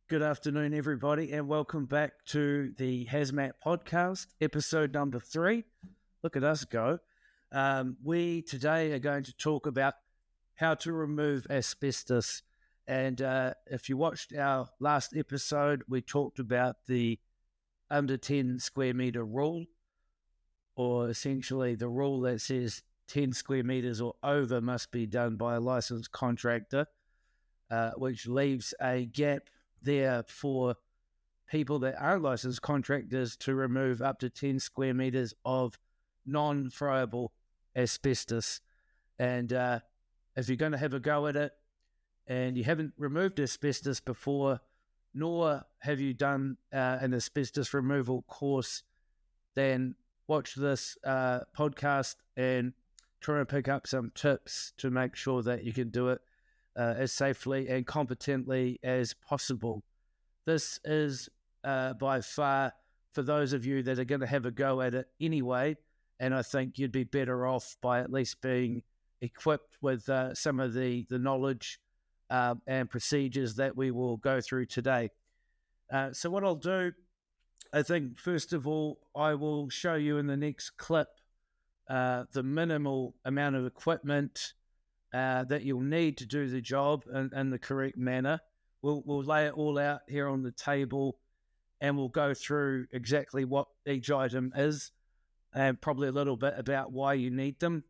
Good afternoon, everybody, and welcome back to the HAZMAT Podcast, episode number 3. Look at us go. We today are going to talk about how to remove asbestos. And if you watched our last episode, we talked about the under 10 square metre rule, or essentially the rule that says 10 square metres or over must be done by a licensed contractor, which leaves a gap there for people that are licensed contractors to remove up to 10 square metres of non-friable asbestos. And if you're going to have a go at it and you haven't removed asbestos before, nor have you done an asbestos removal course, then watch this podcast and try and pick up some tips to make sure that you can do it as safely and competently as possible. This is by far for those of you that are going to have a go at it anyway, and I think you'd be better off by at least being equipped with some of the knowledge and procedures that we will go through today. So what I'll do, I think first of all, I will show you in the next clip the minimal amount of equipment that you'll need to do the job in the correct manner. We'll lay it all out here on the table, and we'll go through exactly what each item is and probably a little bit about why you need them.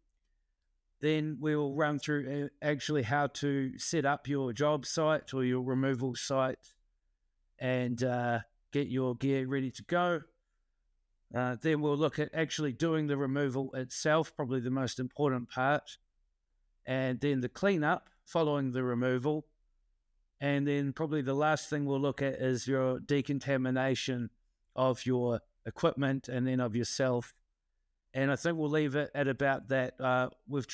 Then we'll run through actually how to set up your job site or your removal site and get your gear ready to go. Then we'll look at actually doing the removal itself, probably the most important part. And then the cleanup following the removal. And then probably the last thing we'll look at is your decontamination of your equipment and then of yourself. And I think we'll leave it at about that. I've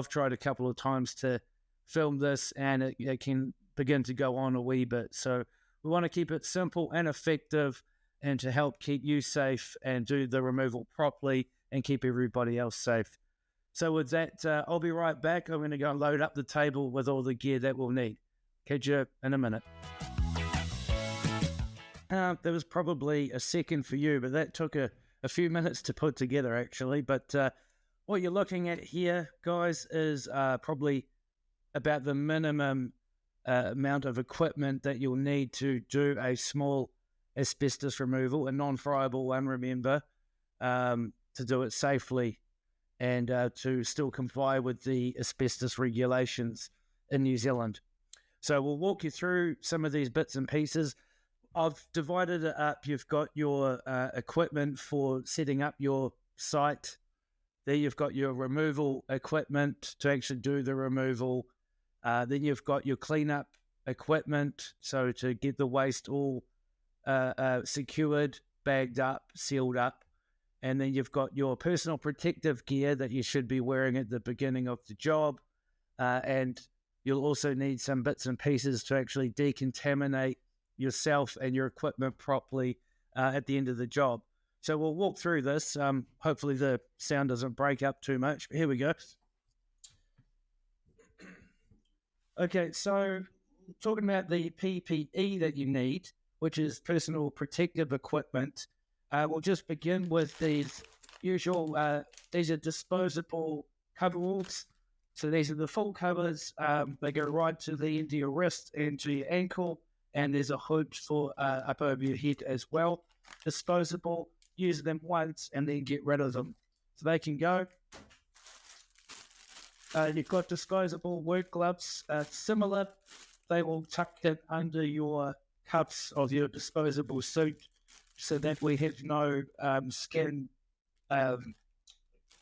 tried a couple of times to film this, and it can begin to go on a wee bit. So we want to keep it simple and effective, and to help keep you safe and do the removal properly and keep everybody else safe. So with that, I'll be right back. I'm going to go and load up the table with all the gear that we'll need. Catch you in a minute. There was probably a second for you, but that took a few minutes to put together, actually. But what you're looking at here, guys, is probably about the minimum amount of equipment that you'll need to do a small asbestos removal, a non-friable one, remember, to do it safely and to still comply with the asbestos regulations in New Zealand. So we'll walk you through some of these bits and pieces. I've divided it up. You've got your equipment for setting up your site. There you've got your removal equipment to actually do the removal. Then you've got your cleanup equipment, so to get the waste all secured, bagged up, sealed up. And then you've got your personal protective gear that you should be wearing at the beginning of the job. And you'll also need some bits and pieces to actually decontaminate yourself and your equipment properly at the end of the job. So we'll walk through this. Hopefully the sound doesn't break up too much. Here we go. Okay, so talking about the PPE that you need, which is personal protective equipment. We'll just begin with these usual, these are disposable coveralls. So these are the full covers. They go right to the end of your wrist and to your ankle, and there's a hood for up over your head as well. Disposable, use them once and then get rid of them. So they can go. You've got disposable work gloves, similar. They will tuck it under your cuffs of your disposable suit, so that we have no skin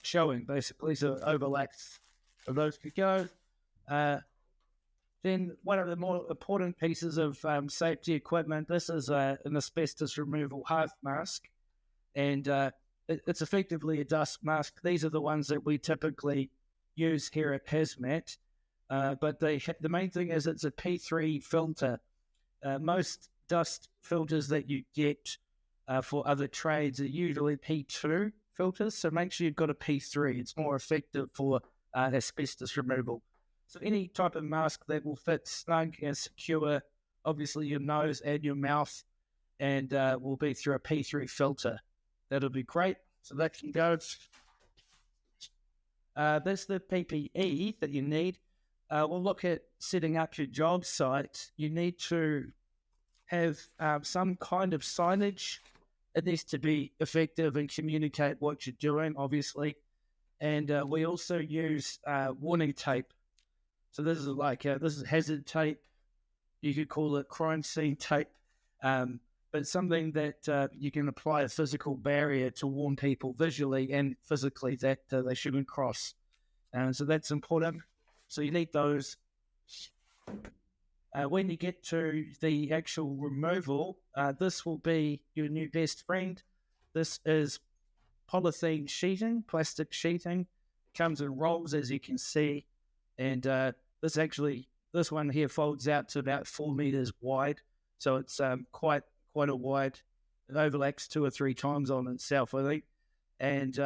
showing, basically, so overlaps of those could go. Then one of the more important pieces of safety equipment, this is an asbestos removal half mask, and it's effectively a dust mask. These are the ones that we typically use here at HAZMAT, but the main thing is it's a P3 filter. Most dust filters that you get for other trades are usually P2 filters, so make sure you've got a P3. It's more effective for asbestos removal. So any type of mask that will fit snug and secure obviously your nose and your mouth, and will be through a P3 filter. That'll be great. So that can go. That's the PPE that you need. We'll look at setting up your job site. You need to have some kind of signage. It needs to be effective and communicate what you're doing, obviously. And we also use warning tape. So this is hazard tape. You could call it crime scene tape, but something that you can apply a physical barrier to warn people visually and physically that they shouldn't cross. So that's important. So you need those. When you get to the actual removal, this will be your new best friend. This is polythene sheeting, plastic sheeting. Comes in rolls, as you can see, and this one here folds out to about 4 meters wide, so it's quite a wide. It overlaps 2 or 3 times on itself, I think. And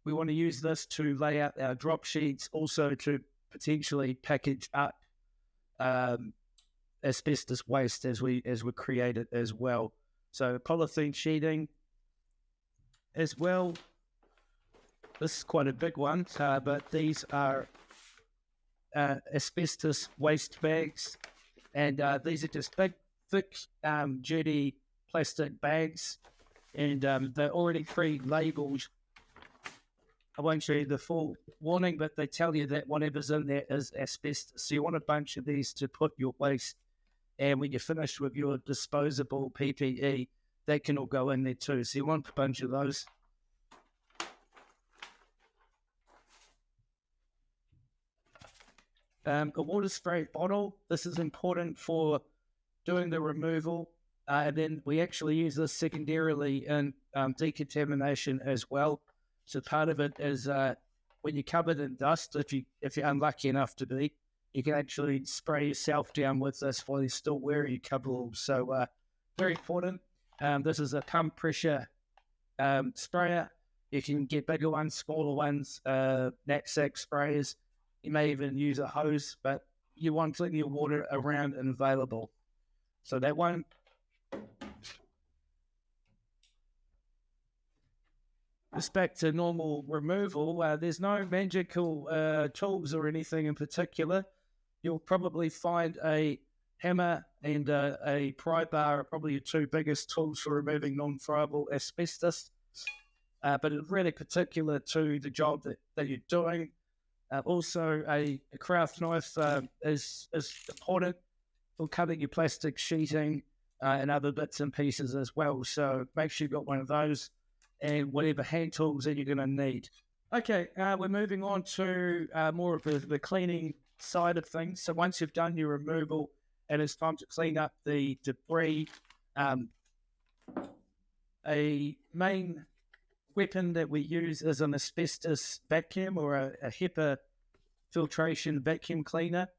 we want to use this to lay out our drop sheets, also to potentially package up asbestos waste as we create it as well. So polythene sheeting as well. This is quite a big one, but these are asbestos waste bags, and these are just big, thick, duty plastic bags, and they're already pre-labelled. I won't show you the full warning, but they tell you that whatever's in there is asbestos. So you want a bunch of these to put your waste, and when you're finished with your disposable PPE, that can all go in there too. So you want a bunch of those. A water spray bottle. This is important for doing the removal. And then we actually use this secondarily in decontamination as well. So part of it is when you're covered in dust, if you're unlucky enough to be, you can actually spray yourself down with this while you're still wearing your coveralls. So very important. This is a pump pressure sprayer. You can get bigger ones, smaller ones, knapsack sprayers. You may even use a hose, but you want plenty of water around and available. So that one. Just back to normal removal, there's no magical tools or anything in particular. You'll probably find a hammer and a pry bar are probably your 2 biggest tools for removing non-friable asbestos. But it's really particular to the job that you're doing. Also, a craft knife is important for cutting your plastic sheeting and other bits and pieces as well. So make sure you've got one of those and whatever hand tools that you're going to need. Okay, we're moving on to more of the cleaning side of things. So once you've done your removal and it's time to clean up the debris, a main weapon that we use is an asbestos vacuum or a HEPA filtration vacuum cleaner.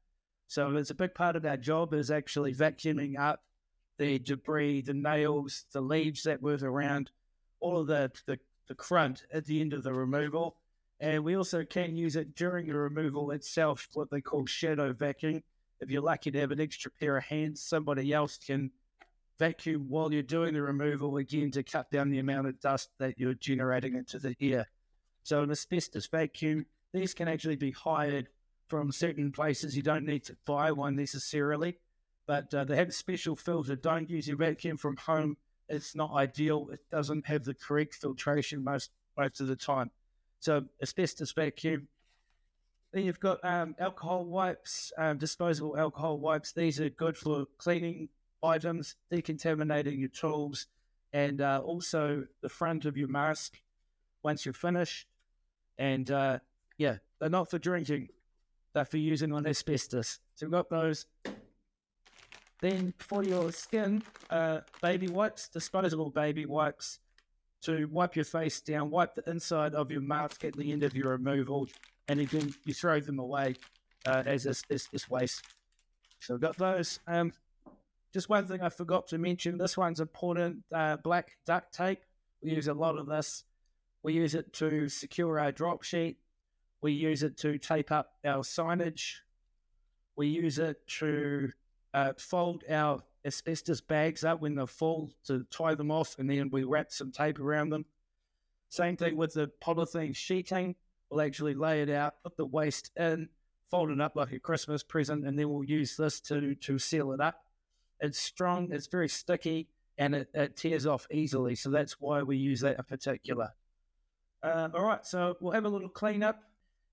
So it's a big part of our job is actually vacuuming up the debris, the nails, the leaves that move around, all of the crud at the end of the removal. And we also can use it during the removal itself, what they call shadow vacuum. If you're lucky to have an extra pair of hands, somebody else can vacuum while you're doing the removal, again, to cut down the amount of dust that you're generating into the air. So an asbestos vacuum, these can actually be hired from certain places. You don't need to buy one necessarily, but they have a special filter. Don't use your vacuum from home. It's not ideal. It doesn't have the correct filtration most of the time. So asbestos vacuum. Then you've got alcohol wipes, disposable alcohol wipes. These are good for cleaning items, decontaminating your tools, and also the front of your mask once you're finished. And they're not for drinking. They're for using on asbestos. So we've got those. Then for your skin, baby wipes, disposable baby wipes to wipe your face down, wipe the inside of your mask at the end of your removal, and again, you throw them away as this waste. So we've got those. Just one thing I forgot to mention, this one's important, black duct tape. We use a lot of this. We use it to secure our drop sheet. We use it to tape up our signage. We use it to fold our asbestos bags up when they're full to tie them off, and then we wrap some tape around them. Same thing with the polythene sheeting. We'll actually lay it out, put the waste in, fold it up like a Christmas present, and then we'll use this to seal it up. It's strong, it's very sticky, and it tears off easily, so that's why we use that in particular. All right, so we'll have a little cleanup,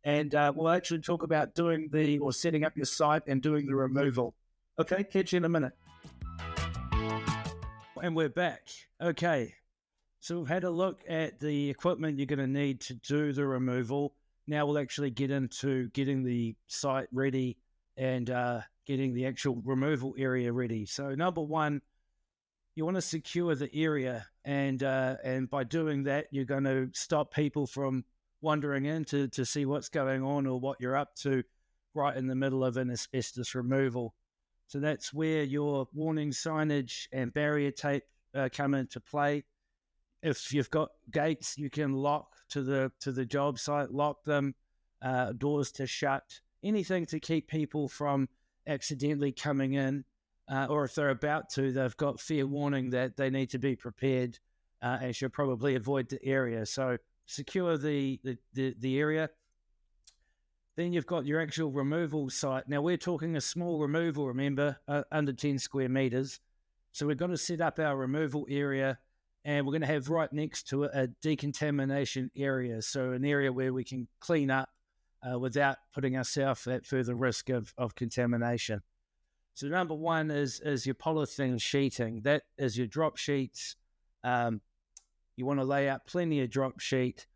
and we'll actually talk about setting up your site and doing the removal. Okay, catch you in a minute. And we're back. Okay, so we've had a look at the equipment you're going to need to do the removal. Now we'll actually get into getting the site ready and getting the actual removal area ready. So number one, you want to secure the area, and by doing that, you're going to stop people from wandering in to see what's going on or what you're up to right in the middle of an asbestos removal. So that's where your warning signage and barrier tape come into play. If you've got gates, you can lock to the job site, lock them, doors to shut, anything to keep people from accidentally coming in, or if they're about to, they've got fair warning that they need to be prepared and should probably avoid the area. So secure the area. Then you've got your actual removal site. Now we're talking a small removal, remember, under 10 square meters. So we're going to set up our removal area, and we're going to have right next to it a decontamination area. So an area where we can clean up without putting ourselves at further risk of contamination. So number one is your polythene sheeting. That is your drop sheets. You want to lay out plenty of drop sheet,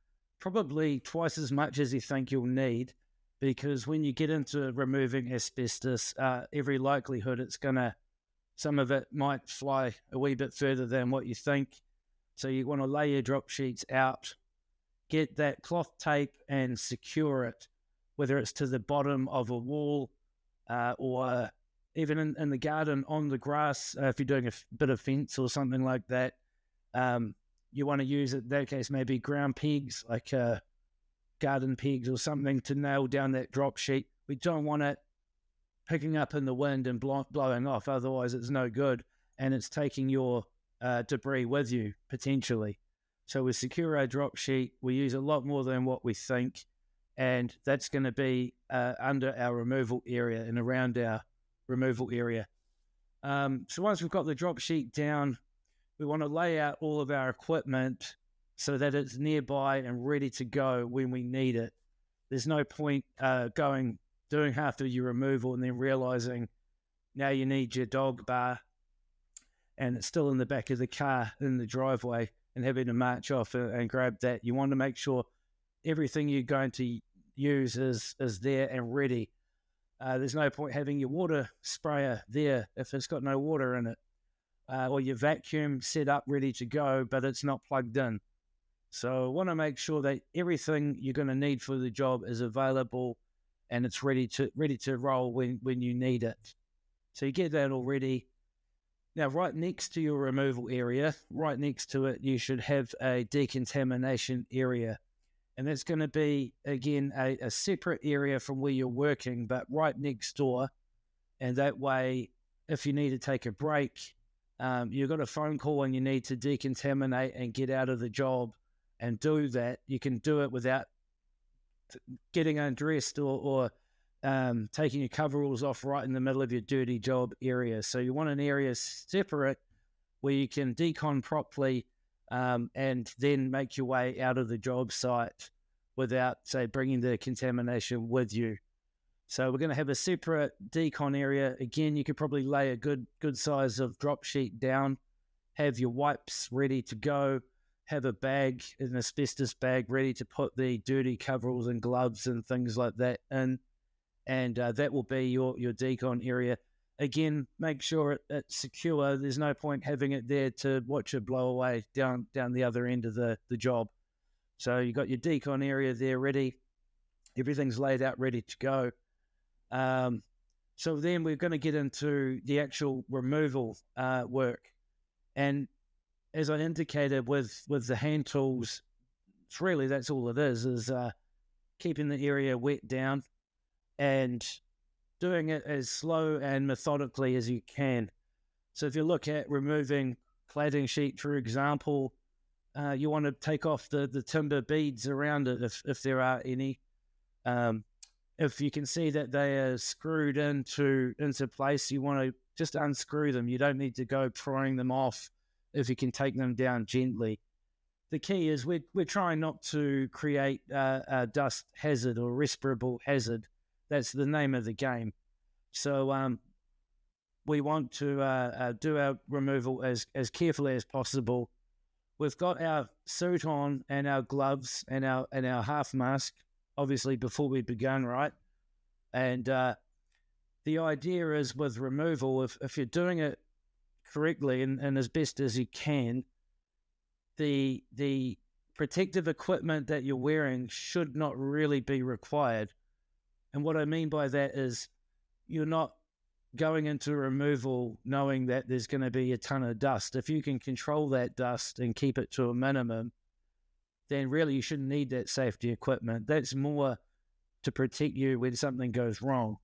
probably twice as much as you think you'll need, because when you get into removing asbestos, every likelihood some of it might fly a wee bit further than what you think. So you want to lay your drop sheets out, get that cloth tape and secure it, whether it's to the bottom of a wall or even in the garden on the grass, if you're doing a bit of fence or something like that. You want to use, in that case, maybe ground pegs, like garden pegs or something to nail down that drop sheet. We don't want it picking up in the wind and blowing off, otherwise it's no good, and it's taking your debris with you, potentially. So we secure our drop sheet, we use a lot more than what we think, and that's going to be under our removal area and around our removal area. So once we've got the drop sheet down, we want to lay out all of our equipment so that it's nearby and ready to go when we need it. There's no point doing half of your removal and then realizing now you need your dog bar and it's still in the back of the car in the driveway and having to march off and grab that. You want to make sure everything you're going to use is there and ready. There's no point having your water sprayer there if it's got no water in it, or your vacuum set up ready to go, but it's not plugged in. So I want to make sure that everything you're going to need for the job is available and it's ready to roll when you need it. So you get that all ready. Now, right next to your removal area, right next to it, you should have a decontamination area. And that's going to be, again, a separate area from where you're working, but right next door. And that way, if you need to take a break, you've got a phone call and you need to decontaminate and get out of the job and do that, you can do it without getting undressed or taking your coveralls off right in the middle of your dirty job area. So you want an area separate where you can decon properly and then make your way out of the job site without, say, bringing the contamination with you. So we're going to have a separate decon area. Again, you could probably lay a good size of drop sheet down, have your wipes ready to go, have a bag, an asbestos bag ready to put the dirty coveralls and gloves and things like that in, and that will be your decon area. Again, make sure it's secure. There's no point having it there to watch it blow away down the other end of the job. So you've got your decon area there ready. Everything's laid out, ready to go. So then we're going to get into the actual removal work. And as I indicated with the hand tools, that's all it is keeping the area wet down and doing it as slow and methodically as you can. So if you look at removing cladding sheet, for example, you want to take off the timber beads around it if there are any. If you can see that they are screwed into place, you want to just unscrew them. You don't need to go prying them off if you can take them down gently. The key is we're trying not to create a dust hazard or respirable hazard. That's the name of the game. So we want to do our removal as carefully as possible. We've got our suit on and our gloves and our half mask, obviously, before we begun, right? And the idea is with removal, if you're doing it correctly and as best as you can, the protective equipment that you're wearing should not really be required. And what I mean by that is you're not going into removal knowing that there's going to be a ton of dust. If you can control that dust and keep it to a minimum, then really you shouldn't need that safety equipment. That's more to protect you when something goes wrong.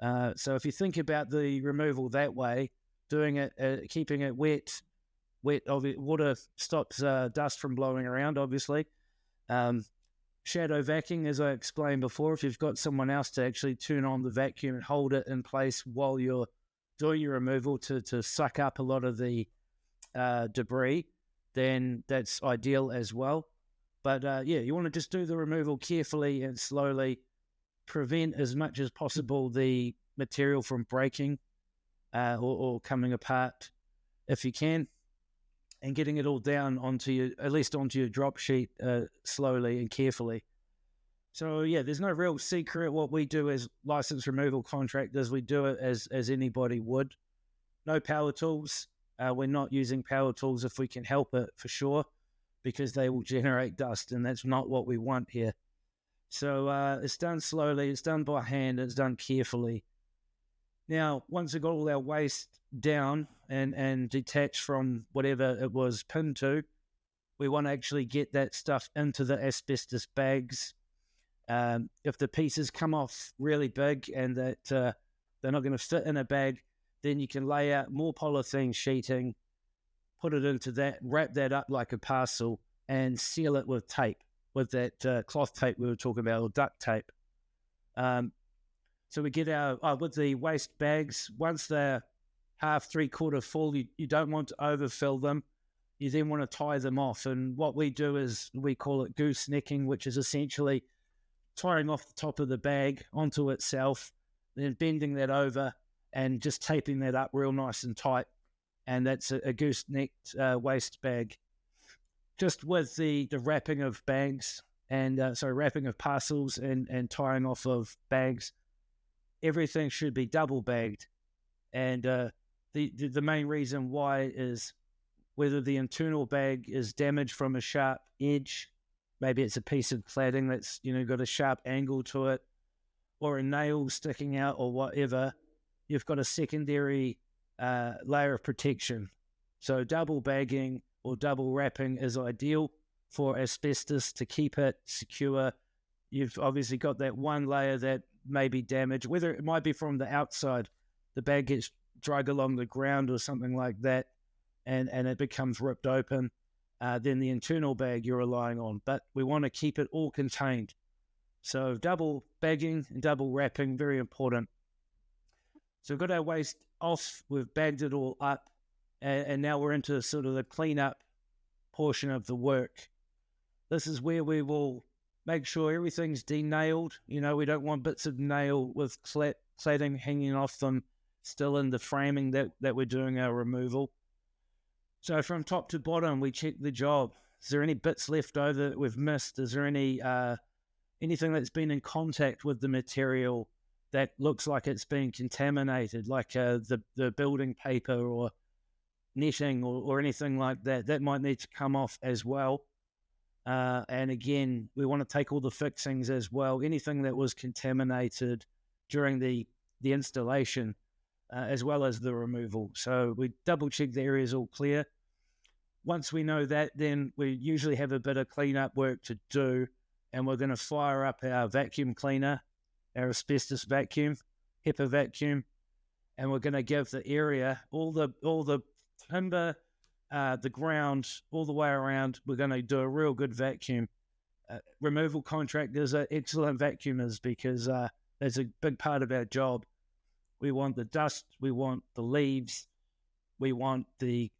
So if you think about the removal that way, doing it, keeping it wet, water stops dust from blowing around, obviously. Shadow vacuuming, as I explained before, if you've got someone else to actually turn on the vacuum and hold it in place while you're doing your removal to suck up a lot of the debris, then that's ideal as well. But you want to just do the removal carefully and slowly, prevent as much as possible the material from breaking or coming apart if you can, and getting it all down at least onto your drop sheet slowly and carefully. So there's no real secret. What we do as licensed removal contractors, we do it as anybody would. No power tools. We're not using power tools if we can help it, for sure, because they will generate dust, and that's not what we want here. So it's done slowly, it's done by hand, it's done carefully. Now, once we've got all our waste down and detached from whatever it was pinned to, we want to actually get that stuff into the asbestos bags. If the pieces come off really big and that they're not going to fit in a bag, then you can lay out more polythene sheeting, put it into that, wrap that up like a parcel, and seal it with tape, with that cloth tape we were talking about, or duct tape. So we get with the waste bags, once they're half, 3/4 full, you don't want to overfill them. You then want to tie them off. And what we do is we call it goosenecking, which is essentially tying off the top of the bag onto itself, then bending that over and just taping that up real nice and tight. And that's a goosenecked waste bag. Just with the wrapping of bags and wrapping of parcels and tying off of bags, everything should be double bagged. And the main reason why is whether the internal bag is damaged from a sharp edge, maybe it's a piece of cladding that's got a sharp angle to it, or a nail sticking out or whatever, you've got a secondary layer of protection. So double bagging or double wrapping is ideal for asbestos to keep it secure. You've obviously got that one layer that may be damaged, whether it might be from the outside, the bag gets dragged along the ground or something like that, and it becomes ripped open, then the internal bag you're relying on. But we want to keep it all contained. So double bagging and double wrapping, very important. So we've got our waste off, we've bagged it all up, and now we're into sort of the cleanup portion of the work. This is where we will make sure everything's denailed. We don't want bits of nail with cladding hanging off them still in the framing that we're doing our removal. So from top to bottom, we check the job. Is there any bits left over that we've missed? Is there anything that's been in contact with the material that looks like it's been contaminated, like the building paper or netting or anything like that? That might need to come off as well. And again, we want to take all the fixings as well, anything that was contaminated during the installation, as well as the removal. So we double check the area's all clear. Once we know that, then we usually have a bit of cleanup work to do, and we're going to fire up our vacuum cleaner, our asbestos vacuum. HEPA vacuum, and we're going to give the area, all the timber, the ground, all the way around, we're going to do a real good vacuum. Removal contractors are excellent vacuumers because that's a big part of our job. We want the dust, we want the leaves, we want the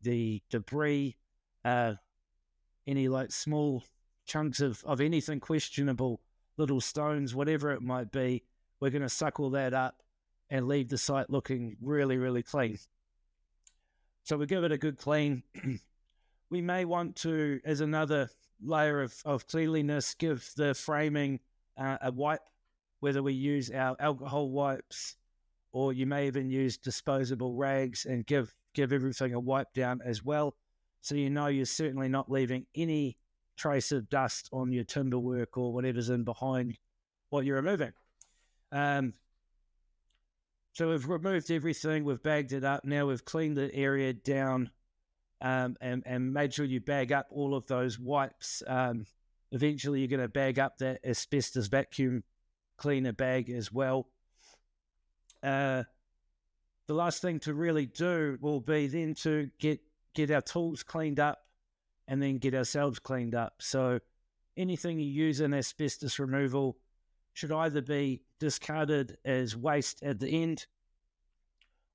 debris, any like small chunks of anything questionable, little stones, whatever it might be. We're going to suck all that up and leave the site looking really, really clean. So we give it a good clean. We may want to, as another layer of cleanliness, give the framing a wipe, whether we use our alcohol wipes or you may even use disposable rags, and give everything a wipe down as well. So you know you're certainly not leaving any trace of dust on your timber work or whatever's in behind what you're removing. So we've removed everything, we've bagged it up. Now we've cleaned the area down and made sure you bag up all of those wipes. Eventually you're going to bag up that asbestos vacuum cleaner bag as well. The last thing to really do will be then to get our tools cleaned up and then get ourselves cleaned up. So anything you use in asbestos removal should either be discarded as waste at the end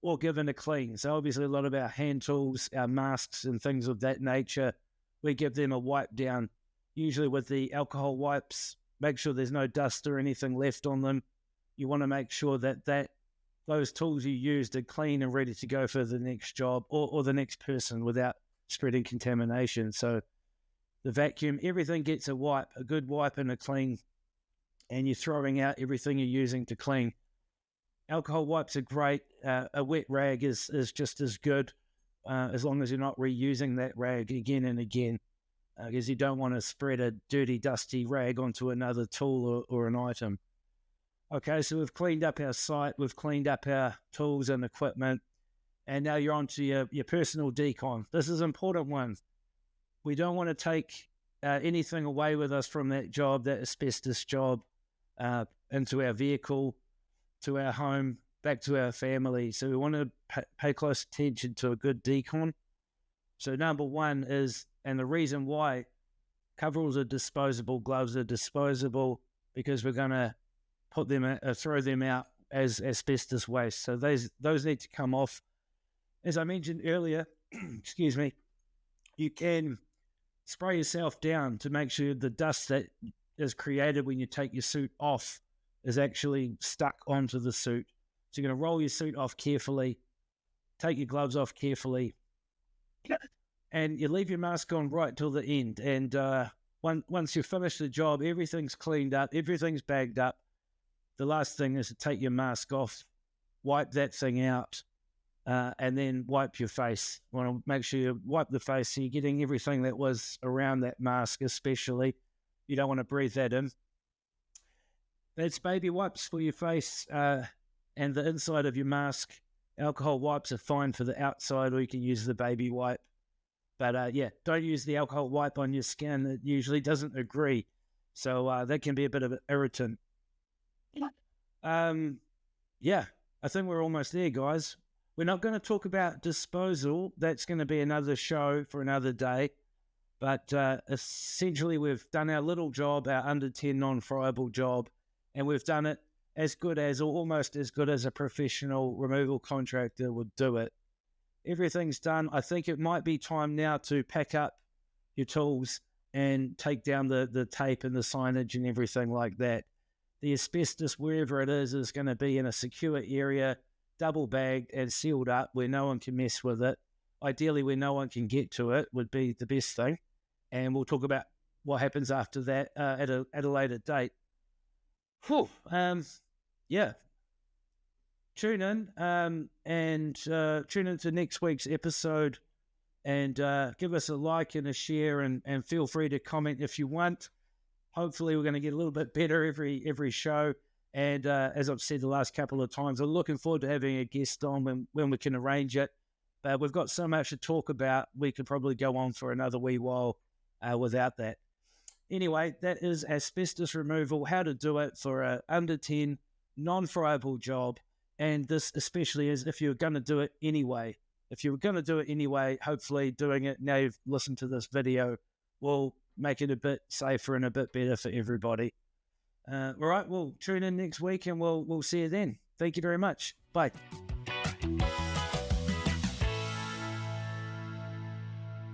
or given a clean. So obviously a lot of our hand tools, our masks and things of that nature, we give them a wipe down, usually with the alcohol wipes. Make sure there's no dust or anything left on them. You want to make sure that those tools you used are clean and ready to go for the next job or the next person without spreading contamination. So the vacuum, everything gets a wipe, a good wipe and a clean, and you're throwing out everything you're using to clean. Alcohol wipes are great. A wet rag is just as good as long as you're not reusing that rag again and again, because you don't want to spread a dirty, dusty rag onto another tool or an item. Okay, so we've cleaned up our site, we've cleaned up our tools and equipment, and now you're on to your personal decon. This is an important one. We don't want to take anything away with us from that job, that asbestos job, into our vehicle, to our home, back to our family. So we want to pay close attention to a good decon. So number one is, and the reason why, coveralls are disposable, gloves are disposable, because we're going to put them, throw them out as asbestos waste. So those need to come off. As I mentioned earlier, excuse me, you can spray yourself down to make sure the dust that is created when you take your suit off is actually stuck onto the suit. So you're going to roll your suit off carefully, take your gloves off carefully, and you leave your mask on right till the end. And once you finish the job, everything's cleaned up, everything's bagged up. The last thing is to take your mask off, wipe that thing out, and then wipe your face. You want to make sure you wipe the face so you're getting everything that was around that mask especially. You don't want to breathe that in. That's baby wipes for your face and the inside of your mask. Alcohol wipes are fine for the outside, or you can use the baby wipe. But yeah, don't use the alcohol wipe on your skin. It usually doesn't agree. So that can be a bit of an irritant. Yeah, I think we're almost there, guys. We're not going to talk about disposal. That's going to be another show for another day. But essentially, we've done our little job, our under 10 non-friable job, and we've done it as good as, or almost as good as, a professional removal contractor would do it. Everything's done. I think it might be time now to pack up your tools and take down the tape and the signage and everything like that. The asbestos, wherever it is going to be in a secure area, double bagged and sealed up where no one can mess with it. Ideally, where no one can get to it would be the best thing. And we'll talk about what happens after that at a later date. Whew. Yeah. Tune in and tune into next week's episode, and give us a like and a share, and feel free to comment if you want. Hopefully we're going to get a little bit better every show. And as I've said the last couple of times, I'm looking forward to having a guest on when we can arrange it. But we've got so much to talk about, we could probably go on for another wee while without that. Anyway, that is asbestos removal, how to do it for a under 10 non-friable job. And this especially is if you're going to do it anyway. If you're going to do it anyway, hopefully doing it now you've listened to this video will make it a bit safer and a bit better for everybody. All right, we'll tune in next week and we'll see you then. Thank you very much. Bye.